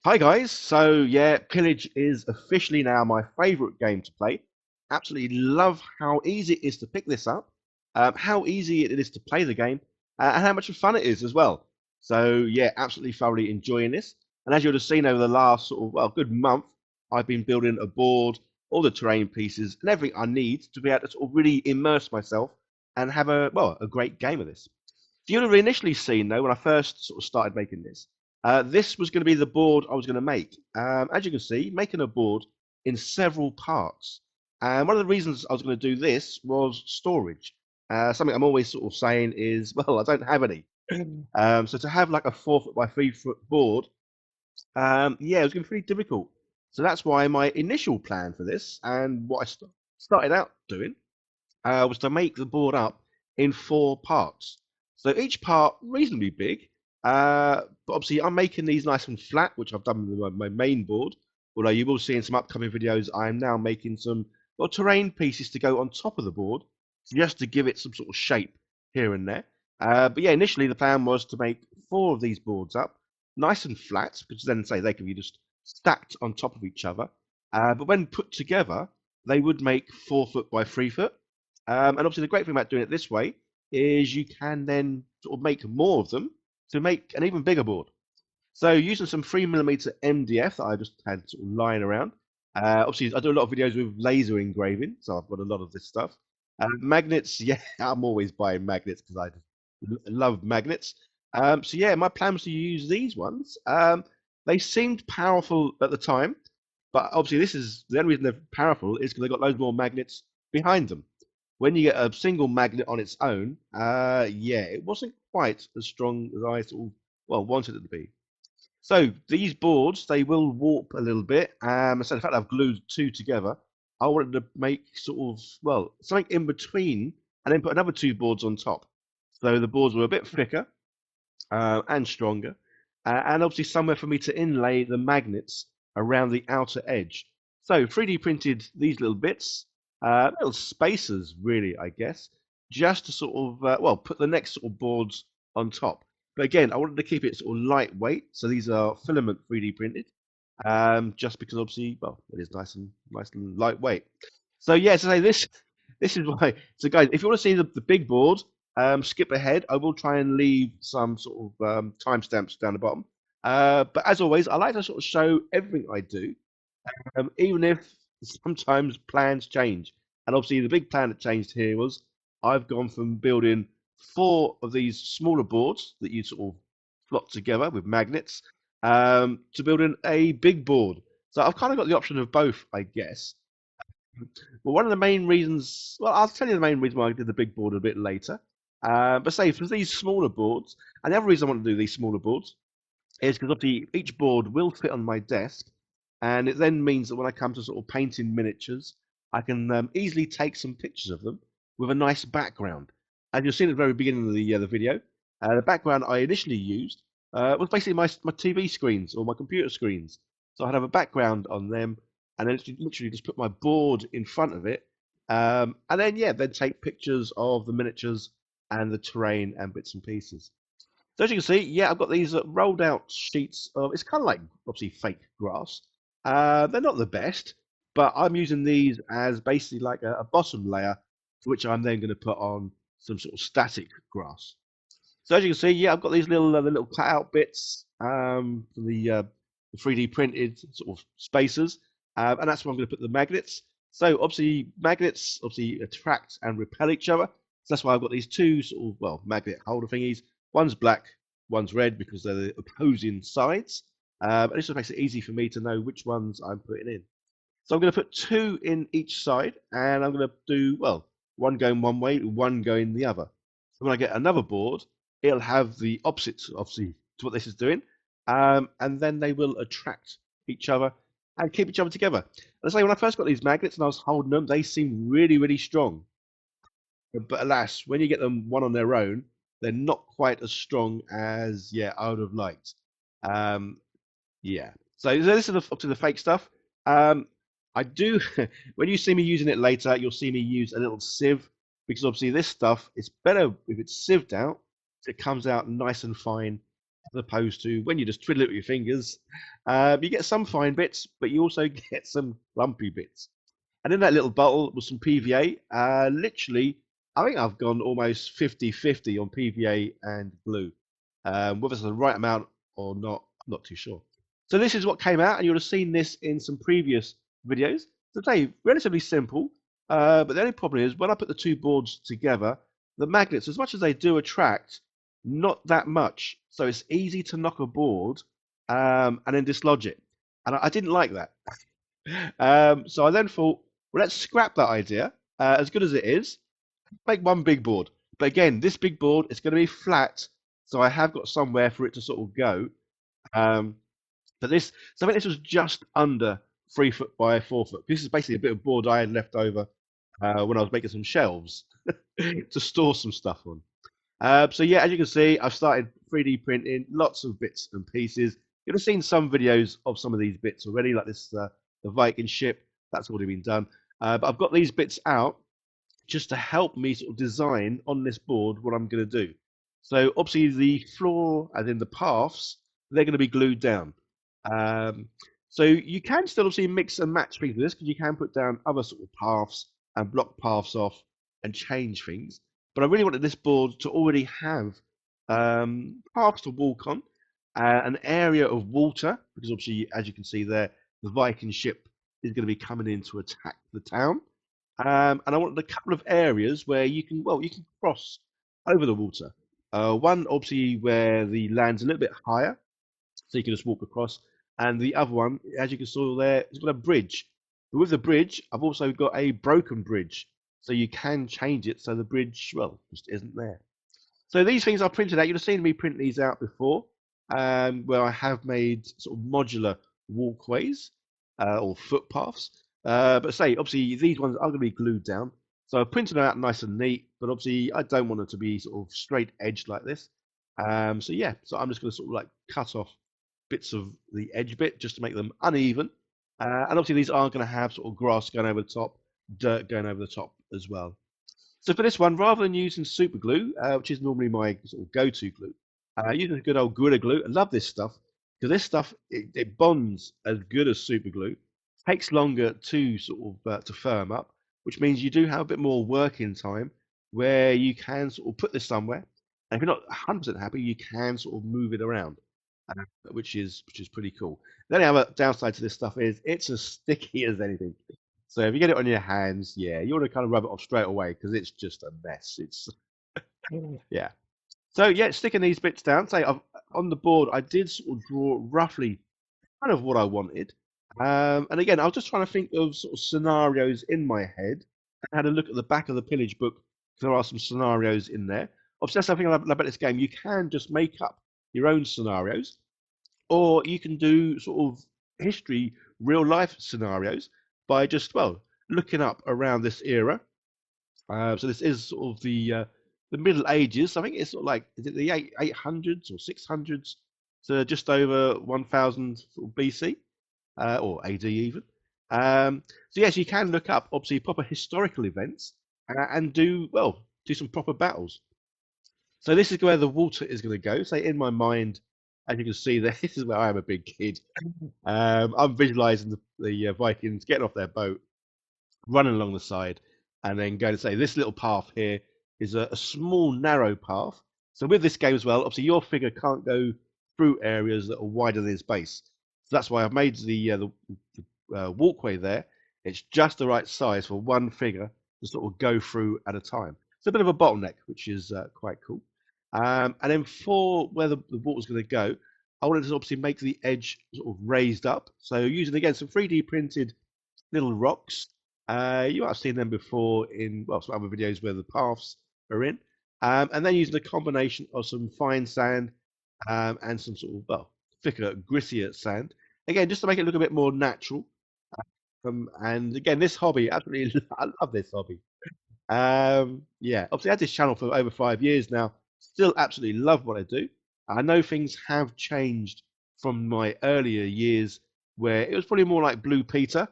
Hi guys, so yeah, Pillage is officially now my favourite game to play. Absolutely love how easy it is to pick this up, how easy it is to play the game, and how much fun it is as well. So yeah, absolutely thoroughly enjoying this. And as you would have seen over the last sort of good month, I've been building a board, all the terrain pieces, and everything I need to be able to sort of really immerse myself and have a great game of this. You'd have initially seen though when I first sort of started making this. This was going to be the board I was going to make. As you can see, making a board in several parts. And one of the reasons I was going to do this was storage. Something I'm always sort of saying is, well, I don't have any. So to have like a 4 foot by 3 foot board, yeah, it was going to be pretty difficult. So that's why my initial plan for this and what I started out doing was to make the board up in 4 parts. So each part reasonably big, but obviously I'm making these nice and flat, which I've done with my main board. Although you will see in some upcoming videos, I am now making some terrain pieces to go on top of the board, just to give it some sort of shape here and there. But yeah, initially the plan was to make 4 of these boards up, nice and flat, because then say they can be just stacked on top of each other. But when put together, they would make 4 foot by 3 foot. And obviously, the great thing about doing it this way is you can then sort of make more of them to make an even bigger board. So using some 3mm MDF that I just had sort of lying around. Obviously, I do a lot of videos with laser engraving, so I've got a lot of this stuff. Magnets, yeah, I'm always buying magnets because I just love magnets. So yeah, my plan was to use these ones. They seemed powerful at the time, but obviously this is the only reason they're powerful is because they've got loads more magnets behind them. When you get a single magnet on its own, yeah, it wasn't quite as strong as I sort of wanted it to be. So these boards, they will warp a little bit. So the fact that I've glued 2 together, I wanted to make sort of something in between, and then put another 2 boards on top. So the boards were a bit thicker and stronger, and obviously somewhere for me to inlay the magnets around the outer edge. So 3D printed these little bits, little spacers, really, I guess, just to sort of put the next sort of boards on top. But again, I wanted to keep it sort of lightweight, so these are filament 3D printed, just because obviously, it is nice and lightweight. So yeah, to say this is why. So guys, if you want to see the big board, skip ahead. I will try and leave some sort of timestamps down the bottom. But as always, I like to sort of show everything I do, even if sometimes plans change. And obviously, the big plan that changed here was I've gone from building 4 of these smaller boards that you sort of slot together with magnets to building a big board. So I've kind of got the option of both, I guess. Well, one of the main reasons, well, I'll tell you the main reason why I did the big board a bit later. But say for these smaller boards, and the other reason I want to do these smaller boards is because obviously each board will fit on my desk, and it then means that when I come to sort of painting miniatures, I can easily take some pictures of them with a nice background. And you'll see at the very beginning of the video, the background I initially used was basically my TV screens or my computer screens. So I'd have a background on them, and then literally just put my board in front of it, and then yeah, then take pictures of the miniatures and the terrain and bits and pieces. So as you can see, yeah, I've got these rolled out sheets of, it's kind of like obviously fake grass. They're not the best, but I'm using these as basically like a bottom layer, to which I'm then going to put on some sort of static grass. So as you can see, yeah, I've got these the little cutout bits for the 3D printed sort of spacers, and that's where I'm going to put the magnets. So obviously, magnets obviously attract and repel each other. So that's why I've got these 2 sort of magnet holder thingies. One's black, one's red because they're the opposing sides. And this just makes it easy for me to know which ones I'm putting in. So I'm going to put 2 in each side, and I'm going to do one going one way, one going the other. So when I get another board, it'll have the opposite, obviously, to what this is doing, and then they will attract each other and keep each other together. And I say when I first got these magnets and I was holding them, they seemed really, really strong. But alas, when you get them one on their own, they're not quite as strong as I would have liked. Um, yeah. So this is up to the fake stuff. I do when you see me using it later, you'll see me use a little sieve because obviously this stuff is better if it's sieved out. So it comes out nice and fine as opposed to when you just twiddle it with your fingers. You get some fine bits, but you also get some lumpy bits. And in that little bottle was some PVA. Literally, I think I've gone almost 50-50 on PVA and glue. Whether it's the right amount or not, I'm not too sure. So this is what came out, and you would have seen this in some previous videos. So today, relatively simple, but the only problem is when I put the two boards together, the magnets, as much as they do attract, not that much. So it's easy to knock a board and then dislodge it. And I didn't like that. So I then thought, well, let's scrap that idea. As good as it is, make one big board. But again, this big board is going to be flat, so I have got somewhere for it to sort of go. Um, but this, so I think this was just under 3 foot by 4 foot. This is basically a bit of board I had left over when I was making some shelves to store some stuff on. So yeah, as you can see, I've started 3D printing lots of bits and pieces. You've seen some videos of some of these bits already, like this, the Viking ship. That's already been done. But I've got these bits out just to help me sort of design on this board what I'm going to do. So obviously the floor and then the paths, they're going to be glued down. Um, so you can still obviously mix and match things with this because you can put down other sort of paths and block paths off and change things. But I really wanted this board to already have paths to walk on, an area of water, because obviously, as you can see there, the Viking ship is going to be coming in to attack the town. And I wanted a couple of areas where you can, well, you can cross over the water. One, obviously, where the land's a little bit higher, so you can just walk across. And the other one, as you can see there, it's got a bridge. But with the bridge, I've also got a broken bridge, so you can change it so the bridge, well, just isn't there. So these things are printed out. You've seen me print these out before, where I have made sort of modular walkways or footpaths. But say, obviously, these ones are going to be glued down. So I printed them out nice and neat, but obviously I don't want them to be sort of straight edged like this. So yeah, so I'm just going to sort of like cut off bits of the edge bit just to make them uneven. And obviously these are going to have sort of grass going over the top, dirt going over the top as well. So for this one, rather than using super glue, which is normally my sort of go-to glue, using a good old Gorilla Glue. I love this stuff because this stuff it bonds as good as super glue. Takes longer to sort of to firm up, which means you do have a bit more working time where you can sort of put this somewhere. And if you're not 100% happy, you can sort of move it around, which is pretty cool. The only other downside to this stuff is it's as sticky as anything. So if you get it on your hands, yeah, you want to kind of rub it off straight away because it's just a mess. It's yeah. So yeah, sticking these bits down. Say on the board, I did sort of draw roughly kind of what I wanted. And again, I was just trying to think of sort of scenarios in my head. I had a look at the back of the Pillage book. There are some scenarios in there. Obviously, that's something I love about this game. You can just make up your own scenarios, or you can do sort of history, real life scenarios by just, well, looking up around this era. So this is sort of the Middle Ages. I think it's sort of like, is it the 800s or 600s to just over 1000 sort of BC or AD even. So yes, you can look up obviously proper historical events and do, well, do some proper battles. So this is where the water is going to go. So in my mind, as you can see there, this is where I am a big kid. I'm visualizing the Vikings getting off their boat, running along the side, and then going to say this little path here is a small narrow path. So with this game as well, obviously your figure can't go through areas that are wider than its base. So that's why I've made the walkway there. It's just the right size for one figure to sort of go through at a time. It's a bit of a bottleneck, which is quite cool. And then for where the water's going to go, I wanted to obviously make the edge sort of raised up. So using again some 3D printed little rocks. You might have seen them before in, well, some other videos where the paths are in. And then using a combination of some fine sand and some sort of, well, thicker, grittier sand. Again, just to make it look a bit more natural. And again, this hobby, absolutely, I love this hobby. Yeah, obviously I had this channel for over 5 years now. Still absolutely love what I do. I know things have changed from my earlier years where it was probably more like Blue Peter.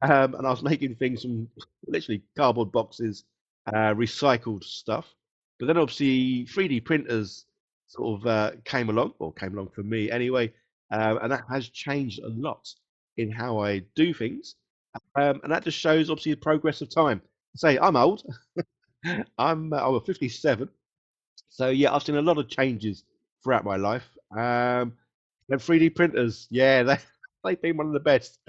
And I was making things from literally cardboard boxes, recycled stuff. But then obviously 3D printers sort of came along for me anyway, and that has changed a lot in how I do things, and that just shows obviously the progress of time. Say I'm old. I'm 57, so yeah, I've seen a lot of changes throughout my life. And 3D printers, yeah, they've been one of the best.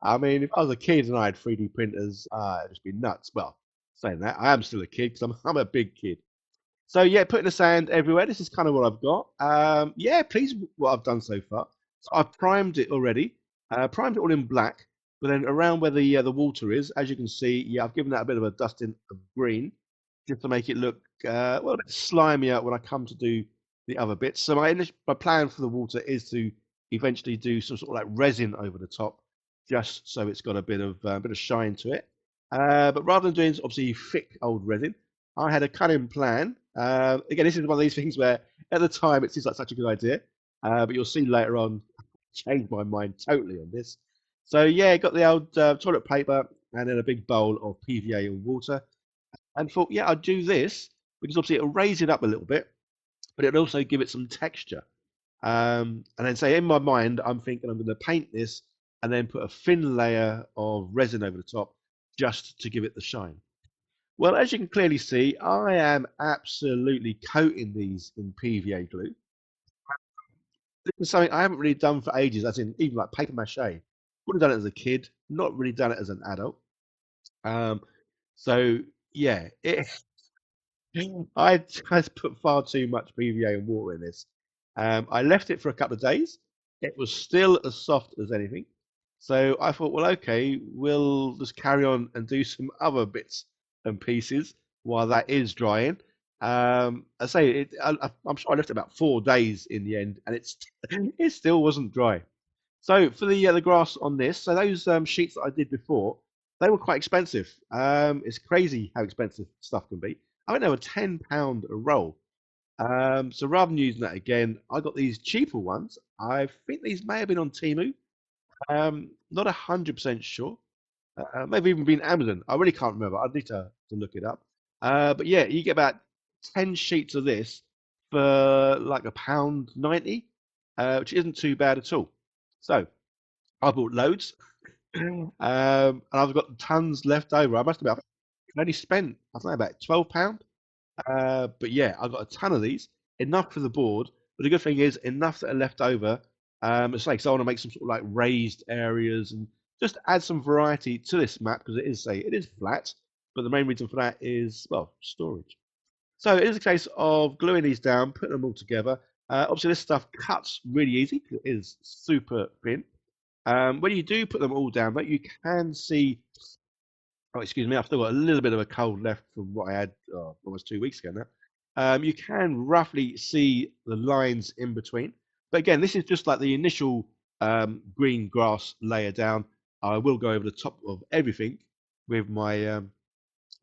I mean, if I was a kid and I had 3D printers, it'd just be nuts. Well, saying that, I am still a kid because I'm a big kid. So yeah, putting the sand everywhere. This is kind of what I've got. Yeah, pleased with what I've done so far. So I've primed it already. Primed it all in black, but then around where the water is, as you can see, yeah, I've given that a bit of a dusting of green, just to make it look well a bit slimy out when I come to do the other bits. So my plan for the water is to eventually do some sort of like resin over the top, just so it's got a bit of shine to it. But rather than doing obviously thick old resin, I had a cunning plan. Again, this is one of these things where at the time it seems like such a good idea, but you'll see later on, I changed my mind totally on this. So yeah, got the old toilet paper and then a big bowl of PVA and water, and thought, yeah, I'd do this because obviously it'll raise it up a little bit, but it'll also give it some texture. And then say in my mind, I'm thinking I'm going to paint this and then put a thin layer of resin over the top just to give it the shine. Well, as you can clearly see, I am absolutely coating these in PVA glue. This is something I haven't really done for ages, as in even like paper mache. Would have done it as a kid, not really done it as an adult. Um, so yeah, I just put far too much PVA and water in this. I left it for a couple of days. It was still as soft as anything. So I thought, well, okay, we'll just carry on and do some other bits and pieces while that is drying. I say I'm sure I left it about 4 days in the end, and it still wasn't dry. So for the grass on this, so those sheets that I did before, they were quite expensive. It's crazy how expensive stuff can be. I think they were £10 a roll. So rather than using that again, I got these cheaper ones. I think these may have been on Temu. Not 100% sure. Maybe even been Amazon. I really can't remember. I'd need to look it up. But yeah, you get about 10 sheets of this for like £1.90, which isn't too bad at all. So I bought loads, and I've got tons left over. I must have only spent, I don't know, about £12. But yeah, I've got a ton of these, enough for the board. But the good thing is, enough that are left over. It's like, so I want to make some sort of like raised areas and just add some variety to this map because it is flat, but the main reason for that is, well, storage. So it is a case of gluing these down, putting them all together. Obviously, this stuff cuts really easy because it is super thin. When you do put them all down, but you can see, oh, excuse me, I've still got a little bit of a cold left from what I had almost 2 weeks ago now. You can roughly see the lines in between. But again, this is just like the initial green grass layer down. I will go over the top of everything with my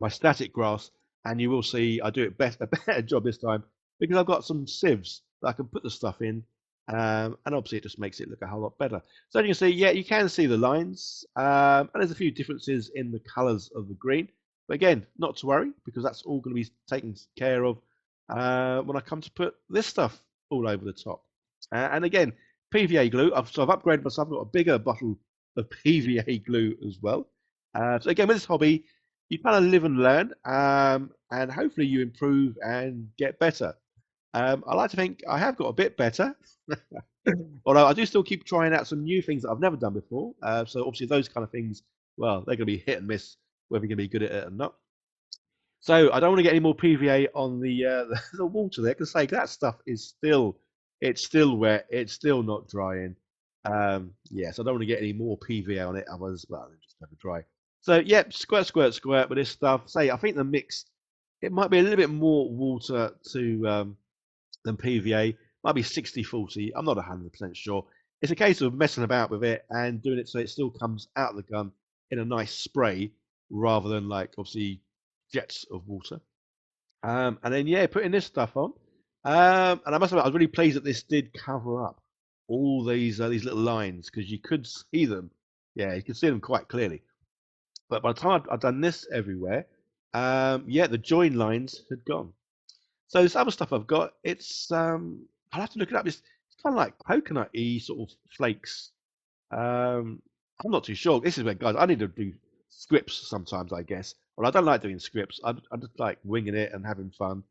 static grass, and you will see I do it a better job this time because I've got some sieves that I can put the stuff in, and obviously it just makes it look a whole lot better. So you can see, yeah, you can see the lines, and there's a few differences in the colours of the green, but again, not to worry because that's all going to be taken care of when I come to put this stuff all over the top. And again, PVA glue. So I've upgraded myself. I've got a bigger bottle of PVA glue as well. So again, with this hobby, you kind of live and learn, and hopefully you improve and get better. I like to think I have got a bit better, although I do still keep trying out some new things that I've never done before. So obviously those kind of things, well, they're going to be hit and miss whether you're going to be good at it or not. So I don't want to get any more PVA on the water there because say that stuff is it's still wet, it's still not drying. Yeah, so I don't want to get any more PVA on it, otherwise, well, it'll just never dry. So yep, squirt, squirt, squirt with this stuff. Say I think the mix it might be a little bit more water to than PVA. Might be 60-40. I'm not 100% sure. It's a case of messing about with it and doing it so it still comes out of the gun in a nice spray rather than like obviously jets of water. And then yeah, putting this stuff on. And I must admit, I was really pleased that this did cover up all these little lines because you could see them. Yeah, you could see them quite clearly. But by the time I'd done this everywhere, yeah, the join lines had gone. So this other stuff I've got, it's I'll have to look it up. It's kind of like coconut-y sort of flakes. I'm not too sure. This is where, guys, I need to do scripts sometimes, I guess. Well, I don't like doing scripts. I just like winging it and having fun.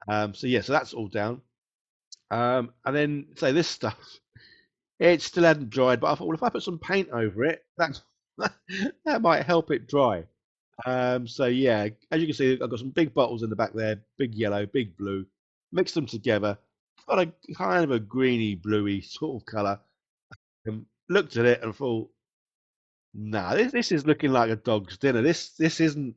So yeah, so that's all down. And then say this stuff, it still hadn't dried, but I thought, well, if I put some paint over it, that that might help it dry. So yeah, as you can see, I've got some big bottles in the back there, big yellow, big blue. Mixed them together, got a kind of a greeny, bluey sort of colour. And looked at it and thought, nah, this is looking like a dog's dinner. This isn't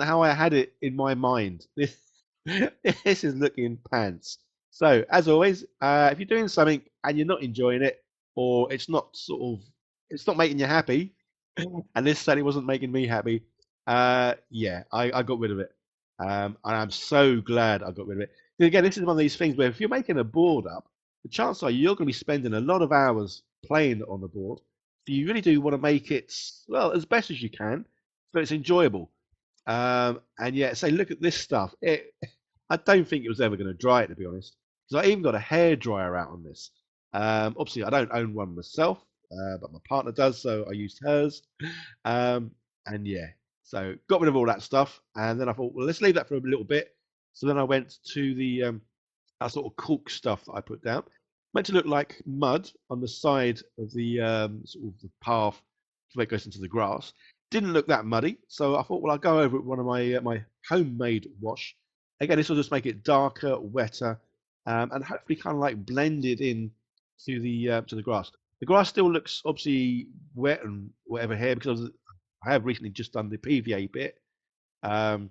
how I had it in my mind. This this is looking pants. So as always, if you're doing something and you're not enjoying it, or it's not making you happy, and this certainly wasn't making me happy. Yeah, I got rid of it, and I'm so glad I got rid of it. 'Cause again, this is one of these things where if you're making a board up, the chances are you're going to be spending a lot of hours playing on the board. So you really do want to make it well as best as you can, so it's enjoyable. And yeah, say look at this stuff. I don't think it was ever going to dry, to be honest, because I even got a hair dryer out on this. Obviously, I don't own one myself, but my partner does, so I used hers. Um, and yeah, so got rid of all that stuff, and then I thought, well, let's leave that for a little bit. So then I went to the that sort of cork stuff that I put down. Meant to look like mud on the side of the sort of the path where it goes into the grass. Didn't look that muddy, so I thought, well, I'll go over it with one of my homemade wash. Again, this will just make it darker, wetter, and hopefully kind of like blend it in to the grass. The grass still looks obviously wet and whatever here because I have recently just done the PVA bit, um,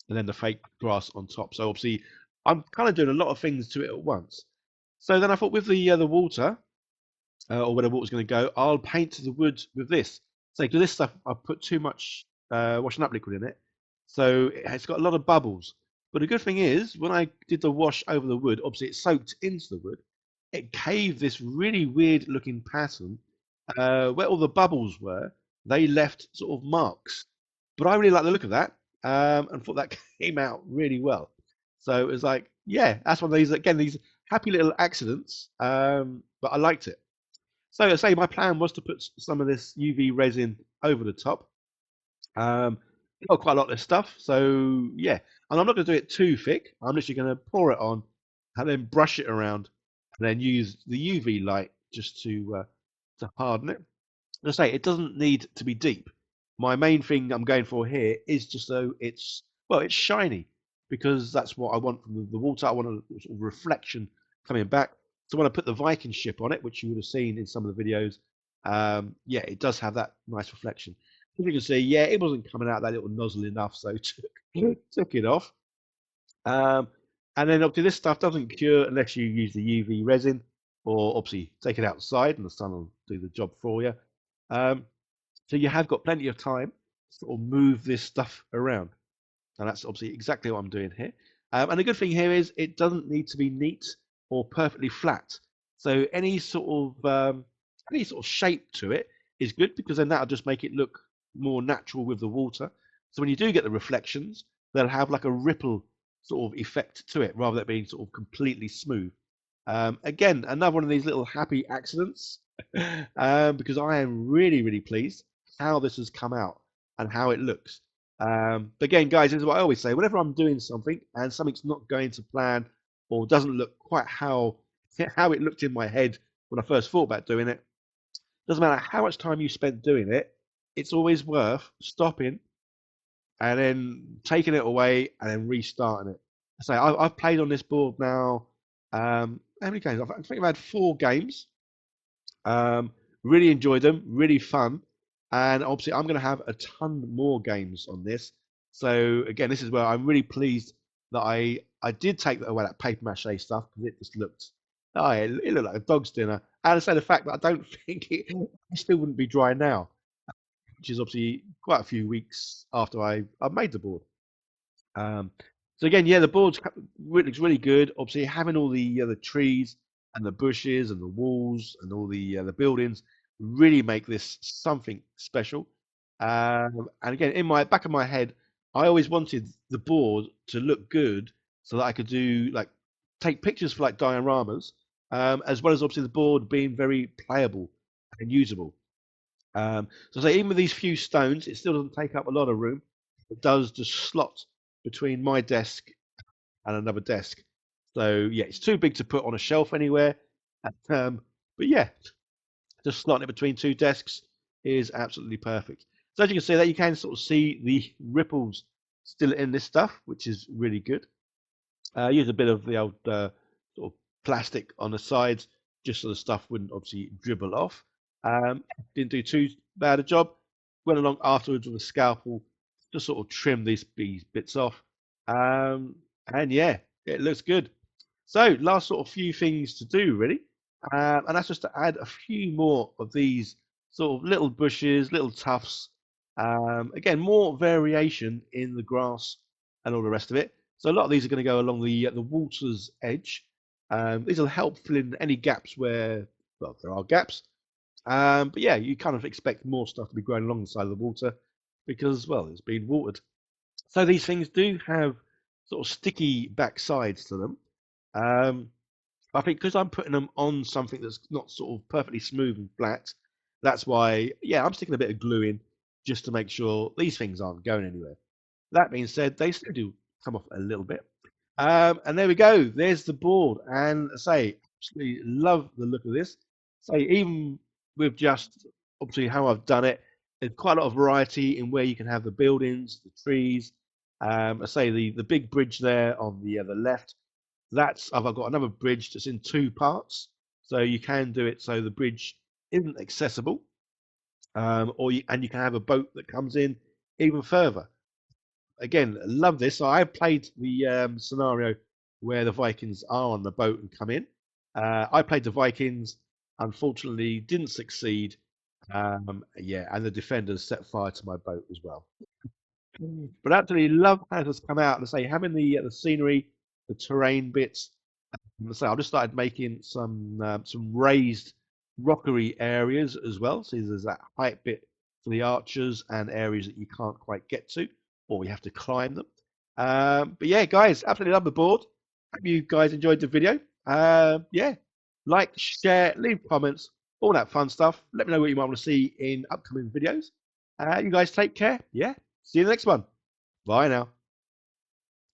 and then the fake grass on top. So obviously, I'm kind of doing a lot of things to it at once. So then I thought with the water, or where the water's going to go, I'll paint the wood with this. So because this stuff, I've put too much washing up liquid in it, so it's got a lot of bubbles. But the good thing is, when I did the wash over the wood, obviously it soaked into the wood. It gave this really weird looking pattern where all the bubbles were. They left sort of marks, but I really like the look of that, and thought that came out really well. So it was like, yeah, that's one of these again, these happy little accidents, but I liked it. So I say my plan was to put some of this UV resin over the top. Um, got quite a lot of this stuff, so yeah. And I'm not going to do it too thick. I'm literally going to pour it on and then brush it around, and then use the UV light just to harden it. As I say, it doesn't need to be deep. My main thing I'm going for here is just so it's shiny because that's what I want from the water. I want a sort of reflection coming back. So when I put the Viking ship on it, which you would have seen in some of the videos, yeah, it does have that nice reflection. As you can see, yeah, it wasn't coming out that little nozzle enough, so took it off. Um, and then obviously this stuff doesn't cure unless you use the UV resin, or obviously take it outside and the sun will do the job for you. Um, so you have got plenty of time to sort of move this stuff around. And that's obviously exactly what I'm doing here. And the good thing here is it doesn't need to be neat or perfectly flat. So any sort of shape to it is good because then that'll just make it look more natural with the water. So when you do get the reflections, they'll have like a ripple sort of effect to it rather than being sort of completely smooth. Again, another one of these little happy accidents because I am really, really pleased how this has come out and how it looks. But again, guys, this is what I always say. Whenever I'm doing something and something's not going to plan or doesn't look quite how it looked in my head when I first thought about doing it, doesn't matter how much time you spent doing it, it's always worth stopping and then taking it away and then restarting it. So I've played on this board now. How many games? I think I've had 4 games. Um, really enjoyed them, really fun, and obviously I'm going to have a ton more games on this. So again, this is where I'm really pleased that I did take away that paper mache stuff because it just looked, oh, it looked like a dog's dinner. And to say the fact that I don't think it still wouldn't be dry now, which is obviously quite a few weeks after I made the board. Um, so again, yeah, the board looks really good. Obviously, having all the trees and the bushes and the walls and all the buildings really make this something special. And again, in my back of my head, I always wanted the board to look good so that I could do like take pictures for like dioramas, as well as obviously the board being very playable and usable. So say even with these few stones, it still doesn't take up a lot of room. It does just slot between my desk and another desk. So yeah, it's too big to put on a shelf anywhere. Um, but yeah, just slotting it between two desks is absolutely perfect. So as you can see, that you can sort of see the ripples still in this stuff, which is really good. Use a bit of the old sort of plastic on the sides, just so the stuff wouldn't obviously dribble off. Didn't do too bad a job. Went along afterwards with a scalpel to sort of trim these bits off. Um, and yeah, it looks good. So last sort of few things to do really, and that's just to add a few more of these sort of little bushes, little tufts. Again, more variation in the grass and all the rest of it. So a lot of these are going to go along the water's edge. These will help fill in any gaps where, well, there are gaps. But yeah, you kind of expect more stuff to be growing along the side of the water because, well, it's been watered. So these things do have sort of sticky back sides to them. Um, I think because I'm putting them on something that's not sort of perfectly smooth and flat, that's why, yeah, I'm sticking a bit of glue in just to make sure these things aren't going anywhere. That being said, they still do come off a little bit. And there we go. There's the board. And I say, absolutely love the look of this. Say, even with just obviously how I've done it, there's quite a lot of variety in where you can have the buildings, the trees. I say the big bridge there on the left. That's I've got another bridge that's in two parts, so you can do it so the bridge isn't accessible, and you can have a boat that comes in even further. Again, love this. So I played the scenario where the Vikings are on the boat and come in. I played the Vikings, unfortunately didn't succeed. Yeah, and the defenders set fire to my boat as well. But absolutely love how it has come out. And say having the scenery, the terrain bits. So I've just started making some raised rockery areas as well. So there's that height bit for the archers and areas that you can't quite get to, or you have to climb them. But yeah, guys, absolutely love the board. Hope you guys enjoyed the video. Yeah, like, share, leave comments, all that fun stuff. Let me know what you might want to see in upcoming videos. You guys take care. Yeah, see you in the next one. Bye now.